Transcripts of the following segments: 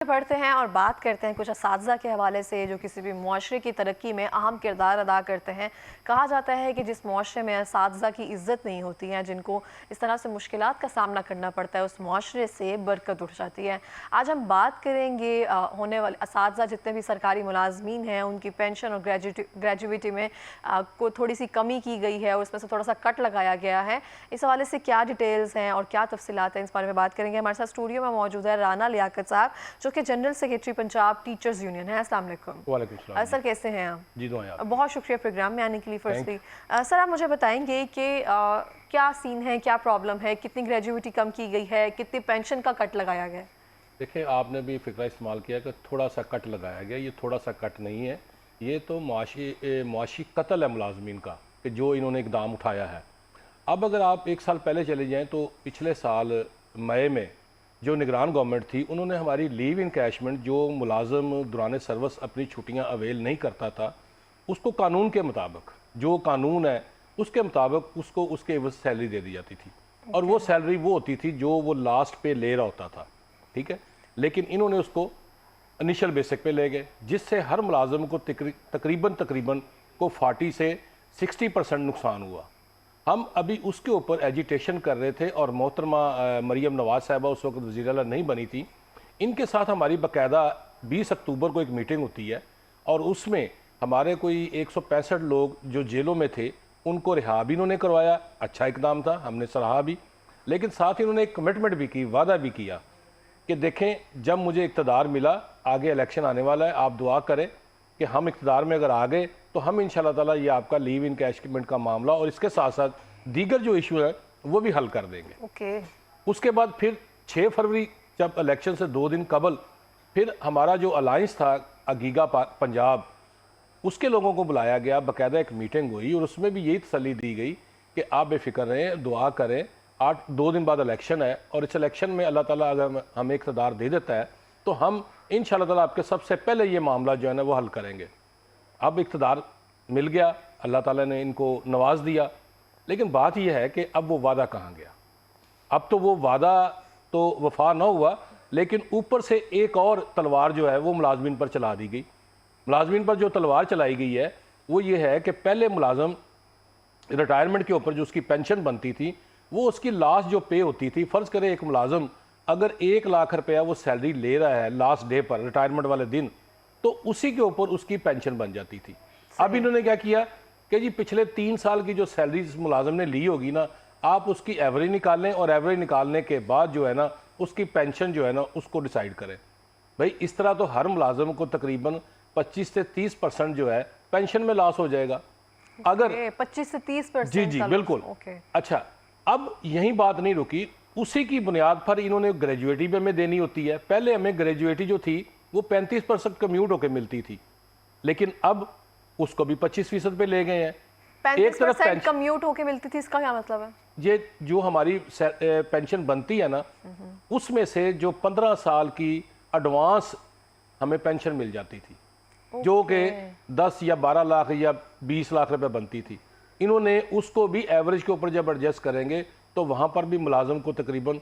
पढ़ते हैं और बात करते हैं कुछ असातिज़ा के हवाले से जो किसी भी मुआशरे की तरक्की में अहम किरदार अदा करते हैं। कहा जाता है कि जिस मुआशरे में असातिज़ा की इज़्ज़त नहीं होती है, जिनको इस तरह से मुश्किलात का सामना करना पड़ता है, उस मुआशरे से बरकत उठ जाती है। आज हम बात करेंगे होने वाले असातिज़ा जितने भी सरकारी मुलाजमीन हैं उनकी पेंशन और ग्रेजुएटी में को थोड़ी सी कमी की गई है और उसमें से थोड़ा सा कट लगाया गया है। इस हवाले से क्या डिटेल्स हैं और क्या तफसीलात हैं, इस बारे में बात करेंगे। हमारे साथ स्टूडियो में मौजूद है राना लियाकत साहब जो कि general secretary Punjab teachers union है। अस्सलाम वालेकुम। वालेकुम सलाम। सर कैसे हैं आप? जी दुआएं आप। बहुत शुक्रिया प्रोग्राम में आने के लिए। फर्स्टली सर आप मुझे बताएंगे कि क्या सीन है, क्या प्रॉब्लम है, कितनी ग्रेजुएटी कम की गई है, कितनी पेंशन का कट लगाया गया? देखिए आपने भी फिक्रा इस्तेमाल किया कि थोड़ा सा कट लगाया गया। ये थोड़ा सा कट नहीं है, ये तो मुआशी कत्ल है मुलाजमीन का कि जो इन्होंने इकदाम उठाया है। अब अगर आप एक साल पहले चले जाएँ तो पिछले साल मई में जो निगरान गवर्नमेंट थी उन्होंने हमारी लीव इनकैशमेंट जो मुलाजम दौरान सर्विस अपनी छुट्टियां अवेल नहीं करता था उसको कानून के मुताबिक जो कानून है उसके मुताबिक उसको उसके एवज सैलरी दे दी जाती थी और वो सैलरी वो होती थी जो वो लास्ट पे ले रहा होता था, ठीक है। लेकिन इन्होंने उसको इनिशियल बेसिक पे ले गए जिससे हर मुलाजम को तकरीबन को 40 से 60% नुकसान हुआ। हम अभी उसके ऊपर एजिटेशन कर रहे थे और मोहतरमा मरियम नवाज साहिबा उस वक्त वज़ीर आला नहीं बनी थी, इनके साथ हमारी बाकायदा 20 अक्टूबर को एक मीटिंग होती है और उसमें हमारे कोई 165 लोग जो जेलों में थे उनको रिहा भी इन्होंने करवाया। अच्छा इकदाम था, हमने सराहा भी, लेकिन साथ ही इन्होंने एक कमिटमेंट भी की, वादा भी किया कि देखें जब मुझे इक़्तिदार मिला, आगे इलेक्शन आने वाला है, आप दुआ करें कि हम इक़्तिदार में अगर आ गए तो हम इंशाल्लाह ताला ये आपका लीव इनकैशमेंट का मामला और इसके साथ साथ दीगर जो इशू है वो भी हल कर देंगे। उसके बाद फिर 6 फरवरी जब इलेक्शन से 2 दिन कबल फिर हमारा जो अलायंस था अगीगा पंजाब उसके लोगों को बुलाया गया, बाकायदा एक मीटिंग हुई और उसमें भी यही तसल्ली दी गई कि आप बेफिक्र रहें, दुआ करें, 2 दिन बाद इलेक्शन है और इस इलेक्शन में अल्लाह ताला अगर हमें इक़्तिदार दे देता है तो हम इंशाल्लाह ताला आपके सबसे पहले ये मामला जो है ना वो हल करेंगे। अब इक़्तिदार मिल गया, अल्लाह ताला ने इनको नवाज दिया, लेकिन बात यह है कि अब वो वादा कहाँ गया। अब तो वो वादा तो वफा ना हुआ, लेकिन ऊपर से एक और तलवार जो है वो मुलाजमीन पर चला दी गई। मुलाजमीन पर जो तलवार चलाई गई है वो ये है कि पहले मुलाजम रिटायरमेंट के ऊपर जो उसकी पेंशन बनती थी वो उसकी लास्ट जो पे होती थी, फ़र्ज़ करें एक मुलाजम अगर 1 लाख रुपया वो सैलरी ले रहा है लास्ट डे पर रिटायरमेंट वाले दिन, तो उसी के ऊपर उसकी पेंशन बन जाती थी। अब इन्होंने क्या किया कि जी पिछले 3 साल की जो सैलरी इस मुलाजम ने ली होगी ना, आप उसकी एवरेज निकालें और एवरेज निकालने के बाद जो है ना उसकी पेंशन जो है ना उसको डिसाइड करें। भाई इस तरह तो हर मुलाजम को तकरीबन 25 से 30% जो है पेंशन में लॉस हो जाएगा। अगर 25 से 30%? जी जी बिल्कुल। अच्छा, अब यही बात नहीं रुकी, उसी की बुनियाद पर इन्होंने ग्रेजुएटी भी हमें देनी होती है। पहले हमें ग्रेजुएटी जो थी वो 35% कम्यूट होकर मिलती थी, लेकिन अब उसको भी 25% पे ले गए हैं। 35% कम्यूट होके मिलती थी, इसका क्या मतलब है? ये जो हमारी पेंशन बनती है ना उसमें से जो 15 साल की एडवांस हमें पेंशन मिल जाती थी, जो कि 10 या 12 लाख या 20 लाख रुपए बनती थी। इन्होंने उसको भी एवरेज के ऊपर जब एडजस्ट करेंगे तो वहाँ पर भी मुलाजम को तकरीबन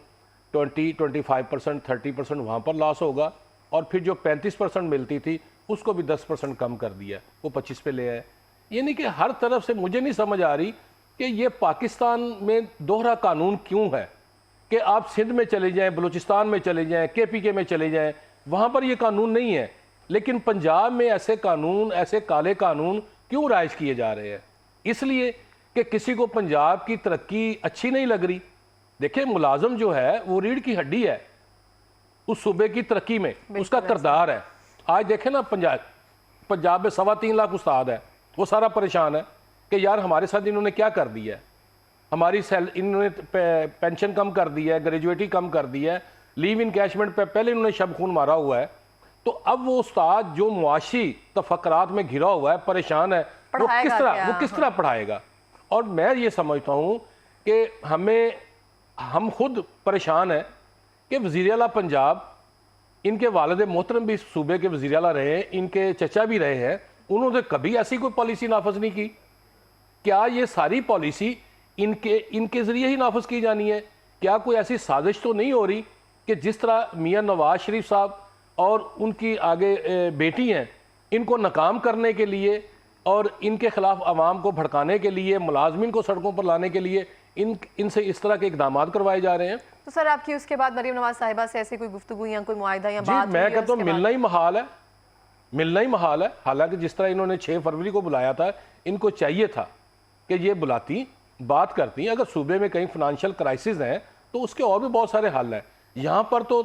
25%, 30% वहाँ पर लॉस होगा और फिर जो 35% मिलती थी उसको भी 10% कम कर दिया, वो 25 पे ले आए। यानी कि हर तरफ से मुझे नहीं समझ आ रही कि ये पाकिस्तान में दोहरा कानून क्यों है कि आप सिंध में चले जाएं, बलूचिस्तान में चले जाएं, KPK में चले जाएं, वहाँ पर ये कानून नहीं है, लेकिन पंजाब में ऐसे कानून, ऐसे काले कानून क्यों राइज किए जा रहे हैं? इसलिए कि किसी को पंजाब की तरक्की अच्छी नहीं लग रही। देखिए मुलाजम जो है वो रीढ़ की हड्डी है उस सूबे की तरक्की में, उसका किरदार है। आज देखें ना पंजाब में 3.25 लाख उस्ताद है, वो सारा परेशान है कि यार हमारे साथ इन्होंने क्या कर दिया है, हमारी इन्होंने पेंशन कम कर दी है, ग्रेजुएटी कम कर दी है, लीव इनकैशमेंट पे पहले इन्होंने शब खून मारा हुआ है। तो अब वो उस्ताद जो मुआशी तफक्करात में घिरा हुआ है, परेशान है, वो किस तरह पढ़ाएगा? और मैं ये समझता हूँ कि हम खुद परेशान हैं कि वज़ीर आला पंजाब, इनके वालिद मोहतरम भी सूबे के वज़ीर आला रहे हैं, इनके चचा भी रहे हैं, उन्होंने कभी ऐसी कोई पॉलिसी नाफज नहीं की। क्या ये सारी पॉलिसी इनके ज़रिए ही नाफज की जानी है? क्या कोई ऐसी साजिश तो नहीं हो रही कि जिस तरह मियाँ नवाज शरीफ साहब और उनकी आगे बेटी हैं, इनको नाकाम करने के लिए और इनके खिलाफ आवाम को भड़काने के लिए, मुलाजमिन को सड़कों पर लाने के लिए इनसे इस तरह के इकदाम करवाए जा रहे हैं। तो सर आपकी उसके बाद मरीम नवाज साहिबा से ऐसी कोई गुफ्तगू या कोई मुआहिदा या जी, बात मैं कहता हूँ मिलना ही महाल है। हालांकि जिस तरह इन्होंने 6 फरवरी को बुलाया था, इनको चाहिए था कि ये बुलाती, बात करती। अगर सूबे में कहीं फाइनेंशियल क्राइसिस हैं तो उसके और भी बहुत सारे हल हैं। यहाँ पर तो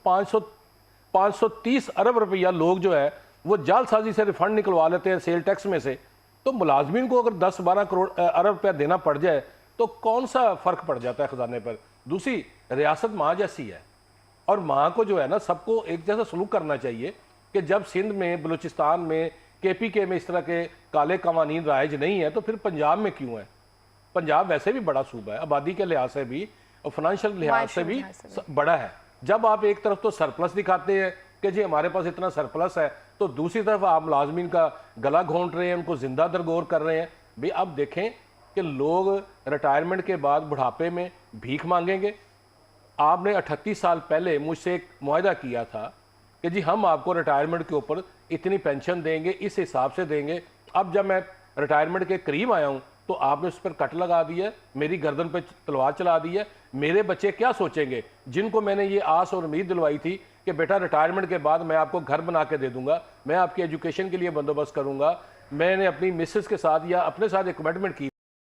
530 अरब रुपया लोग जो है वो जालसाजी से रिफंड निकलवा लेते हैं सेल टैक्स में से। तो मुलाजमीन को अगर 10-12 करोड़ अरब रुपया देना पड़ जाए तो कौन सा फ़र्क पड़ जाता है ख़जाने पर। दूसरी, रियासत माँ जैसी है और माँ को जो है ना सबको एक जैसा सलूक करना चाहिए कि जब सिंध में, बलूचिस्तान में, KPK में इस तरह के काले कवानीन राइज नहीं है तो फिर पंजाब में क्यों है। पंजाब वैसे भी बड़ा सूबा है, आबादी के लिहाज से भी और फाइनेंशियल लिहाज से भी बड़ा है। जब आप एक तरफ तो सरप्लस दिखाते हैं कि जी हमारे पास इतना सरप्लस है, तो दूसरी तरफ आप मुलाजमीन का गला घोंट रहे हैं, उनको जिंदा दरगोर कर रहे हैं। भाई अब देखें कि लोग रिटायरमेंट के बाद बुढ़ापे में भीख मांगेंगे। आपने 38 साल पहले मुझसे एक मुआहदा किया था कि जी हम आपको रिटायरमेंट के ऊपर इतनी पेंशन देंगे, इस हिसाब से देंगे। अब जब मैं रिटायरमेंट के करीब आया हूँ तो आपने उस पर कट लगा दिया, मेरी गर्दन पर तलवार चला दी है। मेरे बच्चे क्या सोचेंगे जिनको मैंने ये आस और उम्मीद दिलवाई थी कि बेटा रिटायरमेंट के बाद मैं आपको घर बना के दे दूंगा, मैं आपकी एजुकेशन के लिए बंदोबस्त करूंगा। मैंने अपनी मिसेस के साथ या अपने साथ एक कमिटमेंट की